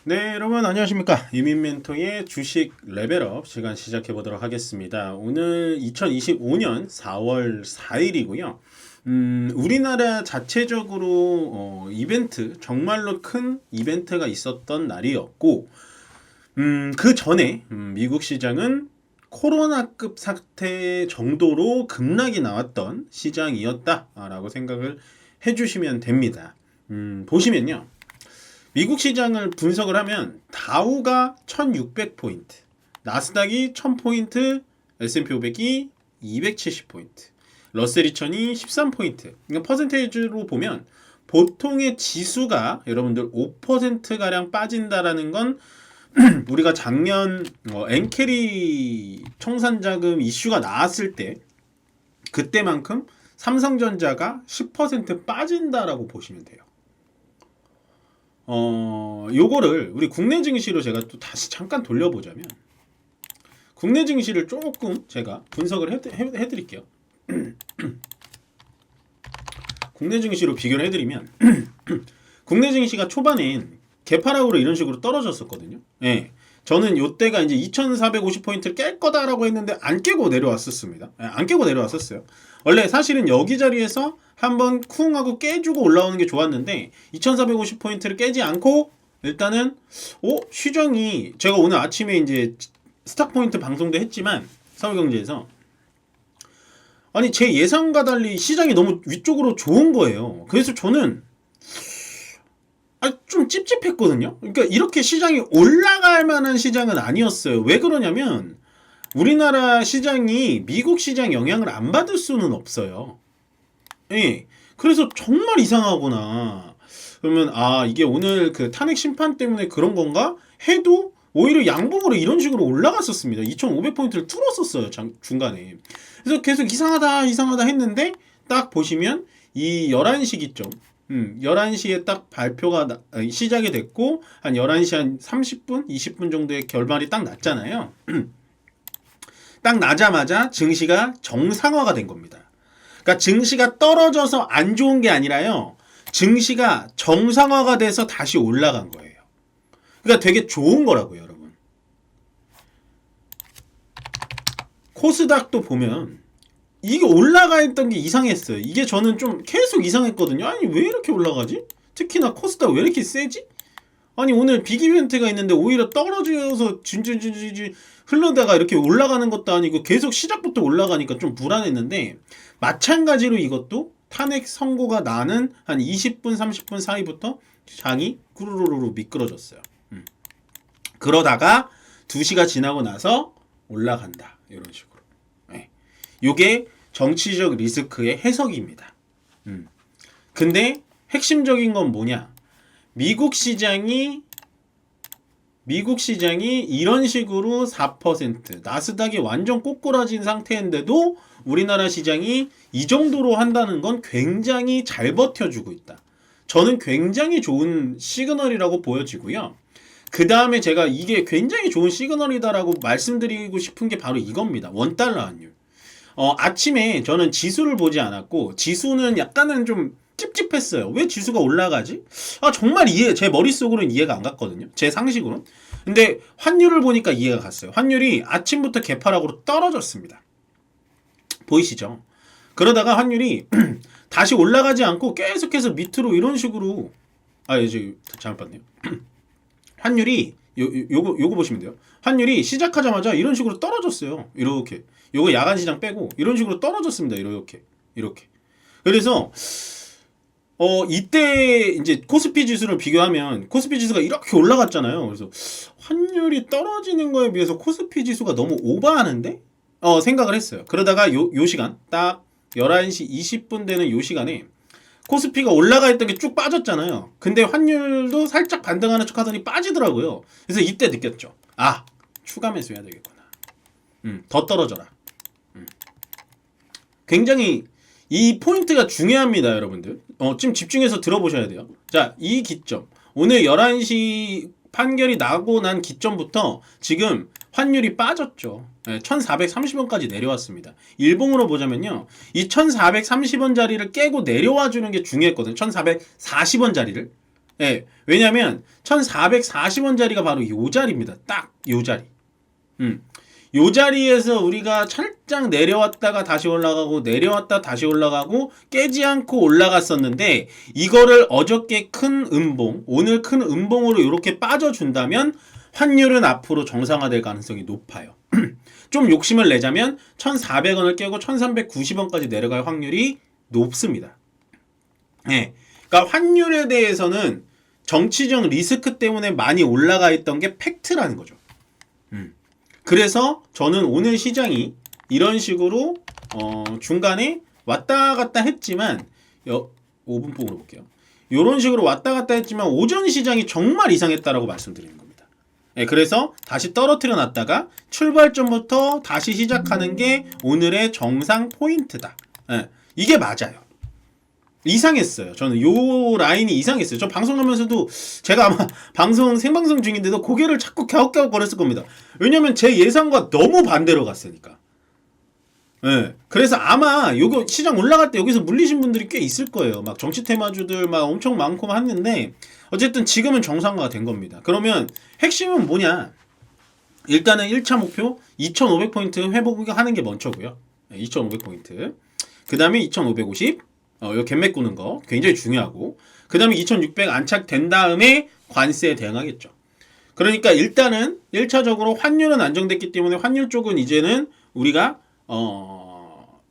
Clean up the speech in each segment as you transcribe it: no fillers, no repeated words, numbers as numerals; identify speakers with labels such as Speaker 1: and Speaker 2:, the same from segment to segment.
Speaker 1: 네, 여러분 안녕하십니까? 이민멘토의 주식 레벨업 시간 시작해 보도록 하겠습니다. 오늘 2025년 4월 4일이고요. 우리나라 자체적으로 이벤트, 정말로 큰 이벤트가 있었던 날이었고, 그 전에 미국 시장은 코로나급 사태 정도로 급락이 나왔던 시장이었다라고 생각을 해주시면 됩니다. 보시면요. 미국 시장을 분석을 하면 다우가 1600포인트, 나스닥이 1000포인트, S&P 500이 270포인트, 러셀 2000이 13포인트. 그러니까 퍼센테이지로 보면 보통의 지수가 여러분들 5%가량 빠진다라는 건 우리가 작년 엔캐리 청산자금 이슈가 나왔을 때 그때만큼 삼성전자가 10% 빠진다라고 보시면 돼요. 요거를 우리 국내 증시로 제가 또 다시 잠깐 돌려보자면 국내 증시를 조금 제가 분석을 해드릴게요. 국내 증시로 비교를 해드리면 국내 증시가 초반엔 개파락으로 이런 식으로 떨어졌었거든요. 예. 저는 요때가 이제 2450포인트를 깰 거다라고 했는데 안 깨고 내려왔었습니다. 예, 안 깨고 내려왔었어요. 원래 사실은 여기 자리에서 한번 쿵 하고 깨주고 올라오는 게 좋았는데 2450포인트를 깨지 않고 일단은 시장이 제가 오늘 아침에 이제 스탁포인트 방송도 했지만 서울경제에서 아니 제 예상과 달리 시장이 너무 위쪽으로 좋은 거예요. 그래서 저는 좀 찝찝했거든요. 그러니까 이렇게 시장이 올라갈 만한 시장은 아니었어요. 왜 그러냐면 우리나라 시장이 미국 시장 영향을 안 받을 수는 없어요. 예. 그래서 정말 이상하구나. 그러면 이게 오늘 그 탄핵 심판 때문에 그런 건가? 해도 오히려 양봉으로 이런 식으로 올라갔었습니다. 2500포인트를 뚫었었어요. 중간에. 그래서 계속 이상하다 했는데 딱 보시면 이 11시 기점 11시에 딱 발표가 시작이 됐고 한 11시 한 30분, 20분 정도의 결말이 딱 났잖아요. 딱 나자마자 증시가 정상화가 된 겁니다. 그러니까 증시가 떨어져서 안 좋은 게 아니라요. 증시가 정상화가 돼서 다시 올라간 거예요. 그러니까 되게 좋은 거라고요, 여러분. 코스닥도 보면 이게 올라가 있던 게 이상했어요. 이게 저는 좀 계속 이상했거든요. 아니 왜 이렇게 올라가지? 특히나 코스닥 왜 이렇게 세지? 아니 오늘 빅 이벤트가 있는데 오히려 떨어져서 진진진진 흘러다가 이렇게 올라가는 것도 아니고 계속 시작부터 올라가니까 좀 불안했는데 마찬가지로 이것도 탄핵 선고가 나는 한 20분 30분 사이부터 장이 꾸르르르 미끄러졌어요. 그러다가 2시가 지나고 나서 올라간다. 이런 식으로. 요게 정치적 리스크의 해석입니다. 근데 핵심적인 건 뭐냐? 미국 시장이 이런 식으로 4%, 나스닥이 완전 꼬꾸라진 상태인데도 우리나라 시장이 이 정도로 한다는 건 굉장히 잘 버텨주고 있다. 저는 굉장히 좋은 시그널이라고 보여지고요. 그 다음에 제가 이게 굉장히 좋은 시그널이다라고 말씀드리고 싶은 게 바로 이겁니다. 원달러 환율. 아침에 저는 지수를 보지 않았고 지수는 약간은 좀 찝찝했어요. 왜 지수가 올라가지? 정말 제 머릿속으로는 이해가 안 갔거든요. 제 상식으로는. 근데 환율을 보니까 이해가 갔어요. 환율이 아침부터 개파락으로 떨어졌습니다. 보이시죠? 그러다가 환율이 다시 올라가지 않고 계속해서 밑으로 이런 식으로 이제 잘못 봤네요. 환율이 요거 보시면 돼요. 환율이 시작하자마자 이런 식으로 떨어졌어요. 이렇게. 요거 야간 시장 빼고 이런 식으로 떨어졌습니다. 이렇게. 그래서 이때 이제 코스피 지수를 비교하면 코스피 지수가 이렇게 올라갔잖아요. 그래서 환율이 떨어지는 거에 비해서 코스피 지수가 너무 오버하는데 생각을 했어요. 그러다가 요 시간 딱 11시 20분 되는 요 시간에 코스피가 올라가 있던 게 쭉 빠졌잖아요. 근데 환율도 살짝 반등하는 척 하더니 빠지더라고요. 그래서 이때 느꼈죠. 추가 매수해야 되겠구나. 더 떨어져라. 굉장히 이 포인트가 중요합니다, 여러분들. 좀 집중해서 들어보셔야 돼요. 자, 이 기점. 오늘 11시 판결이 나고 난 기점부터 지금 환율이 빠졌죠. 1430원까지 내려왔습니다. 일봉으로 보자면요. 이 1430원 자리를 깨고 내려와 주는 게 중요했거든요. 1440원 자리를. 예, 왜냐면 1440원짜리가 바로 요 자리입니다. 딱 요 자리. 요 자리에서 우리가 살짝 내려왔다가 다시 올라가고 내려왔다 다시 올라가고 깨지 않고 올라갔었는데 이거를 어저께 큰 음봉, 오늘 큰 음봉으로 이렇게 빠져준다면 환율은 앞으로 정상화될 가능성이 높아요. 좀 욕심을 내자면 1,400원을 깨고 1,390원까지 내려갈 확률이 높습니다. 네. 그러니까 환율에 대해서는 정치적 리스크 때문에 많이 올라가 있던 게 팩트라는 거죠. 그래서 저는 오늘 시장이 이런 식으로 중간에 왔다 갔다 했지만 5분봉으로 볼게요. 이런 식으로 왔다 갔다 했지만 오전 시장이 정말 이상했다라고 말씀드리는 겁니다. 네, 그래서 다시 떨어뜨려 놨다가 출발점부터 다시 시작하는 게 오늘의 정상 포인트다. 네, 이게 맞아요. 이상했어요. 저는 요 라인이 이상했어요. 저 방송하면서도 제가 아마 생방송 중인데도 고개를 자꾸 갸웃갸웃 거렸을 겁니다. 왜냐면 제 예상과 너무 반대로 갔으니까. 네. 그래서 아마 요거 시장 올라갈 때 여기서 물리신 분들이 꽤 있을 거예요. 막 정치 테마주들 막 엄청 많고 했는데 어쨌든 지금은 정상화가 된 겁니다. 그러면 핵심은 뭐냐? 일단은 1차 목표 2500포인트 회복하는 게 먼저고요. 2500포인트. 그 다음에 2550 요 갭맥 꾸는 거 굉장히 중요하고 그 다음에 2600 안착된 다음에 관세에 대응하겠죠. 그러니까 일단은 1차적으로 환율은 안정됐기 때문에 환율 쪽은 이제는 우리가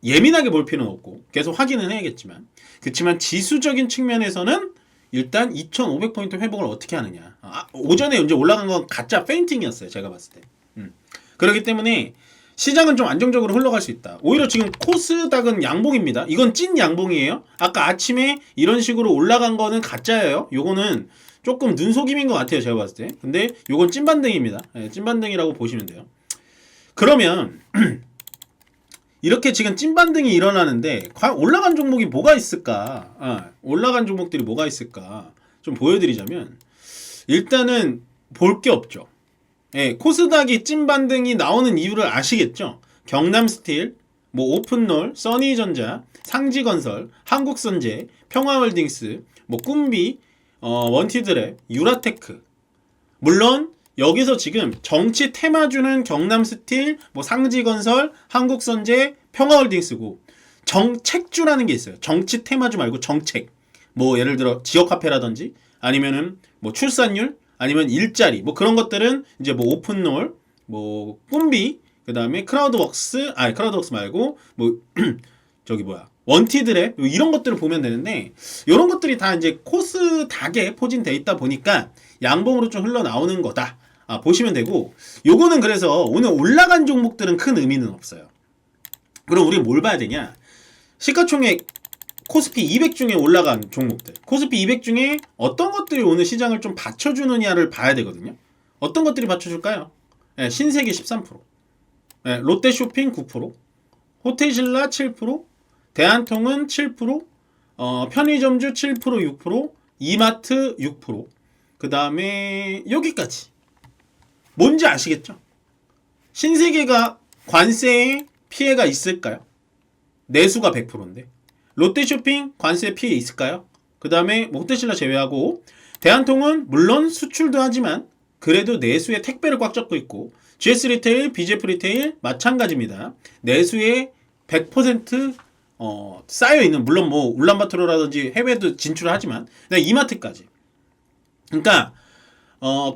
Speaker 1: 예민하게 볼 필요는 없고 계속 확인은 해야겠지만 그렇지만 지수적인 측면에서는 일단 2500포인트 회복을 어떻게 하느냐. 오전에 이제 올라간 건 가짜 페인팅이었어요. 제가 봤을 때. 그렇기 때문에 시장은 좀 안정적으로 흘러갈 수 있다. 오히려 지금 코스닥은 양봉입니다. 이건 찐 양봉이에요. 아까 아침에 이런 식으로 올라간 거는 가짜예요. 요거는 조금 눈속임인 것 같아요. 제가 봤을 때. 근데 요건 찐반등입니다. 네, 찐반등이라고 보시면 돼요. 그러면 이렇게 지금 찐반등이 일어나는데 과연 올라간 종목이 뭐가 있을까? 올라간 종목들이 뭐가 있을까? 좀 보여드리자면 일단은 볼 게 없죠. 예, 코스닥이 찐반등이 나오는 이유를 아시겠죠? 경남스틸, 뭐 오픈롤, 써니전자, 상지건설, 한국선제, 평화홀딩스, 뭐 꿈비, 원티드랩, 유라테크. 물론 여기서 지금 정치 테마주는 경남스틸, 뭐 상지건설, 한국선제, 평화홀딩스고 정책주라는 게 있어요. 정치 테마주 말고 정책. 뭐 예를 들어 지역화폐라든지 아니면은 뭐 출산율 아니면 일자리 뭐 그런 것들은 이제 뭐 오픈롤 뭐 꿈비 그다음에 크라우드웍스 크라우드웍스 말고 뭐 저기 뭐야 원티드랩 이런 것들을 보면 되는데 이런 것들이 다 이제 코스닥에 포진돼 있다 보니까 양봉으로 좀 흘러나오는 거다 보시면 되고 요거는 그래서 오늘 올라간 종목들은 큰 의미는 없어요. 그럼 우리 뭘 봐야 되냐? 시가총액 코스피 200 중에 올라간 종목들 코스피 200 중에 어떤 것들이 오늘 시장을 좀 받쳐주느냐를 봐야 되거든요. 어떤 것들이 받쳐줄까요? 네, 신세계 13%, 네, 롯데쇼핑 9%, 호텔신라 7%, 대한통운 7%, 편의점주 7% 6%, 이마트 6%, 그 다음에 여기까지. 뭔지 아시겠죠? 신세계가 관세에 피해가 있을까요? 내수가 100%인데 롯데쇼핑 관세 피해 있을까요? 그 다음에 호텔신라 제외하고 대한통운 물론 수출도 하지만 그래도 내수에 택배를 꽉 잡고 있고 GS리테일, BJF 리테일 마찬가지입니다. 내수에 100% 쌓여있는 물론 뭐 울란바토르라든지 해외도 진출을 하지만 이마트까지. 그러니까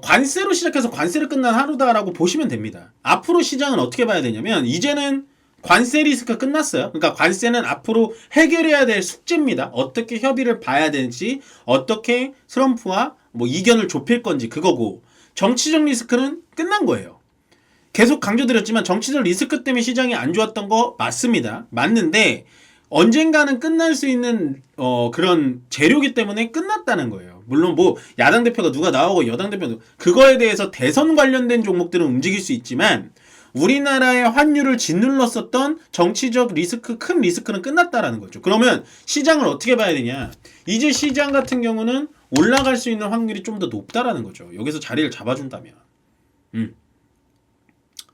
Speaker 1: 관세로 시작해서 관세를 끝난 하루다라고 보시면 됩니다. 앞으로 시장은 어떻게 봐야 되냐면 이제는 관세 리스크가 끝났어요. 그러니까 관세는 앞으로 해결해야 될 숙제입니다. 어떻게 협의를 봐야 되는지, 어떻게 트럼프와 뭐 이견을 좁힐 건지 그거고 정치적 리스크는 끝난 거예요. 계속 강조드렸지만 정치적 리스크 때문에 시장이 안 좋았던 거 맞습니다. 맞는데 언젠가는 끝날 수 있는 그런 재료기 때문에 끝났다는 거예요. 물론 뭐 야당 대표가 누가 나오고 여당 대표가 그거에 대해서 대선 관련된 종목들은 움직일 수 있지만 우리나라의 환율을 짓눌렀었던 정치적 리스크, 큰 리스크는 끝났다라는 거죠. 그러면 시장을 어떻게 봐야 되냐? 이제 시장 같은 경우는 올라갈 수 있는 확률이 좀 더 높다라는 거죠. 여기서 자리를 잡아준다면.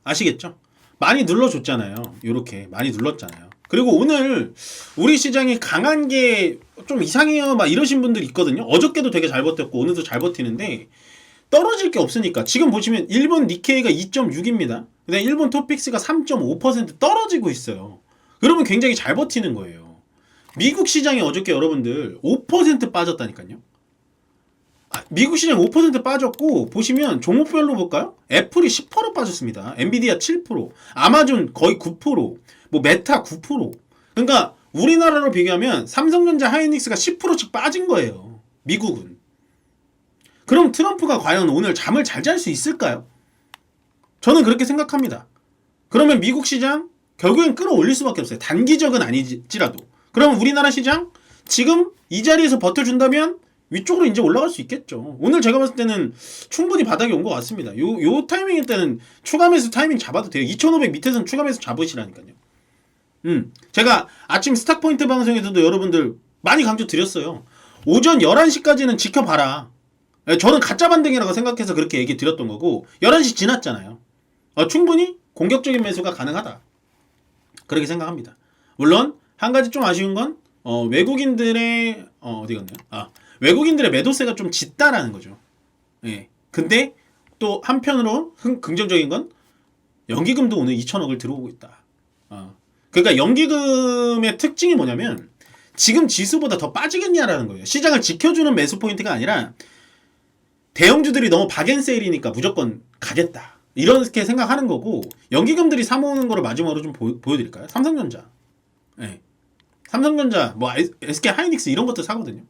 Speaker 1: 아시겠죠? 많이 눌러줬잖아요. 요렇게 많이 눌렀잖아요. 그리고 오늘 우리 시장이 강한 게 좀 이상해요 막 이러신 분들 있거든요. 어저께도 되게 잘 버텼고 오늘도 잘 버티는데 떨어질 게 없으니까. 지금 보시면 일본 니케이가 2.6입니다. 그다음에 일본 토픽스가 3.5% 떨어지고 있어요. 그러면 굉장히 잘 버티는 거예요. 미국 시장이 어저께 여러분들 5% 빠졌다니까요. 미국 시장 5% 빠졌고, 보시면 종목별로 볼까요? 애플이 10% 빠졌습니다. 엔비디아 7%, 아마존 거의 9%, 뭐 메타 9%. 그러니까 우리나라로 비교하면 삼성전자, 하이닉스가 10%씩 빠진 거예요. 미국은. 그럼 트럼프가 과연 오늘 잠을 잘 잘 수 있을까요? 저는 그렇게 생각합니다. 그러면 미국 시장 결국엔 끌어올릴 수밖에 없어요. 단기적은 아니지라도. 그럼 우리나라 시장 지금 이 자리에서 버텨준다면 위쪽으로 이제 올라갈 수 있겠죠. 오늘 제가 봤을 때는 충분히 바닥이 온 것 같습니다. 요 타이밍일 때는 추가 매수 타이밍 잡아도 돼요. 2,500 밑에서는 추가 매수 잡으시라니까요. 제가 아침 스탁포인트 방송에서도 여러분들 많이 강조 드렸어요. 오전 11시까지는 지켜봐라. 저는 가짜 반등이라고 생각해서 그렇게 얘기 드렸던 거고, 11시 지났잖아요. 충분히 공격적인 매수가 가능하다. 그렇게 생각합니다. 물론 한 가지 좀 아쉬운 건 외국인들의 어디 갔나요? 외국인들의 매도세가 좀 짙다라는 거죠. 예. 근데 또 한편으로 긍정적인 건 연기금도 오늘 2천억을 들어오고 있다. 그러니까 연기금의 특징이 뭐냐면 지금 지수보다 더 빠지겠냐라는 거예요. 시장을 지켜주는 매수 포인트가 아니라 대형주들이 너무 박앤세일이니까 무조건 가겠다. 이렇게 생각하는 거고, 연기금들이 사모으는 거를 마지막으로 좀 보여드릴까요? 삼성전자. 예. 삼성전자, 뭐 SK 하이닉스 이런 것들 사거든요.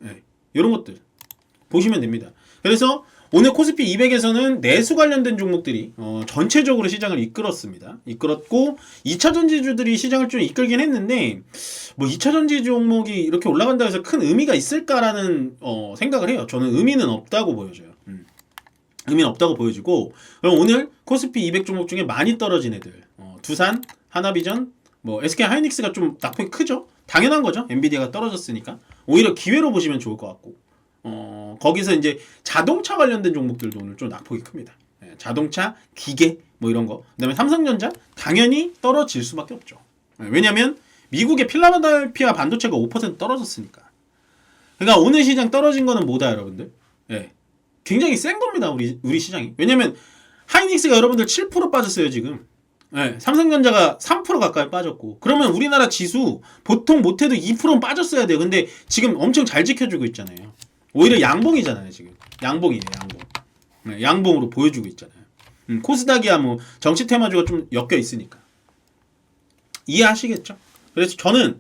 Speaker 1: 예. 이런 것들 보시면 됩니다. 그래서 오늘 코스피 200에서는 내수 관련된 종목들이 전체적으로 시장을 이끌었습니다. 이끌었고 2차전지주들이 시장을 좀 이끌긴 했는데, 뭐 2차전지 종목이 이렇게 올라간다고 해서 큰 의미가 있을까라는 생각을 해요. 저는 의미는 없다고 보여져요. 의미는 없다고 보여지고, 그럼 오늘 코스피 200 종목 중에 많이 떨어진 애들, 두산, 하나비전, 뭐 SK 하이닉스가 좀 낙폭이 크죠? 당연한 거죠. 엔비디아가 떨어졌으니까. 오히려 기회로 보시면 좋을 것 같고, 거기서 이제 자동차 관련된 종목들도 오늘 좀 낙폭이 큽니다. 예, 자동차, 기계 뭐 이런 거. 그다음에 삼성전자 당연히 떨어질 수밖에 없죠. 예, 왜냐면 미국의 필라델피아 반도체가 5% 떨어졌으니까. 그러니까 오늘 시장 떨어진 거는 뭐다, 여러분들? 예, 굉장히 센 겁니다, 우리 시장이. 왜냐면 하이닉스가 여러분들 7% 빠졌어요 지금. 네, 삼성전자가 3% 가까이 빠졌고, 그러면 우리나라 지수 보통 못해도 2%는 빠졌어야 돼요. 근데 지금 엄청 잘 지켜주고 있잖아요. 오히려 양봉이잖아요 지금. 양봉이에요, 양봉. 네, 양봉으로 보여주고 있잖아요. 코스닥이야 뭐 정치 테마주가 좀 엮여 있으니까 이해하시겠죠? 그래서 저는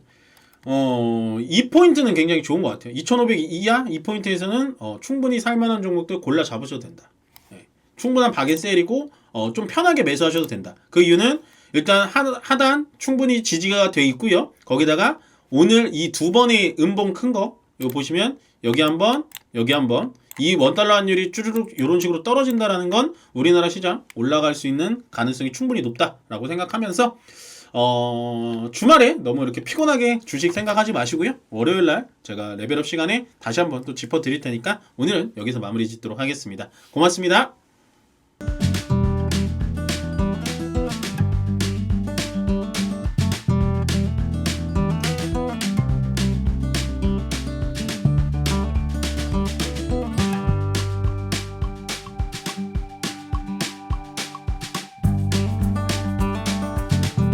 Speaker 1: 이 포인트는 굉장히 좋은 것 같아요. 2,500 이하 이 포인트에서는 충분히 살만한 종목들 골라 잡으셔도 된다. 네, 충분한 박앤세일이고 좀 편하게 매수하셔도 된다. 그 이유는 일단 하단 충분히 지지가 돼 있고요. 거기다가 오늘 이 두 번의 음봉 큰 거 이거 보시면 여기 한번 여기 한번 이 원달러 환율이 쭈르륵 이런 식으로 떨어진다라는 건 우리나라 시장 올라갈 수 있는 가능성이 충분히 높다라고 생각하면서 주말에 너무 이렇게 피곤하게 주식 생각하지 마시고요. 월요일날 제가 레벨업 시간에 다시 한번 또 짚어드릴 테니까 오늘은 여기서 마무리 짓도록 하겠습니다. 고맙습니다.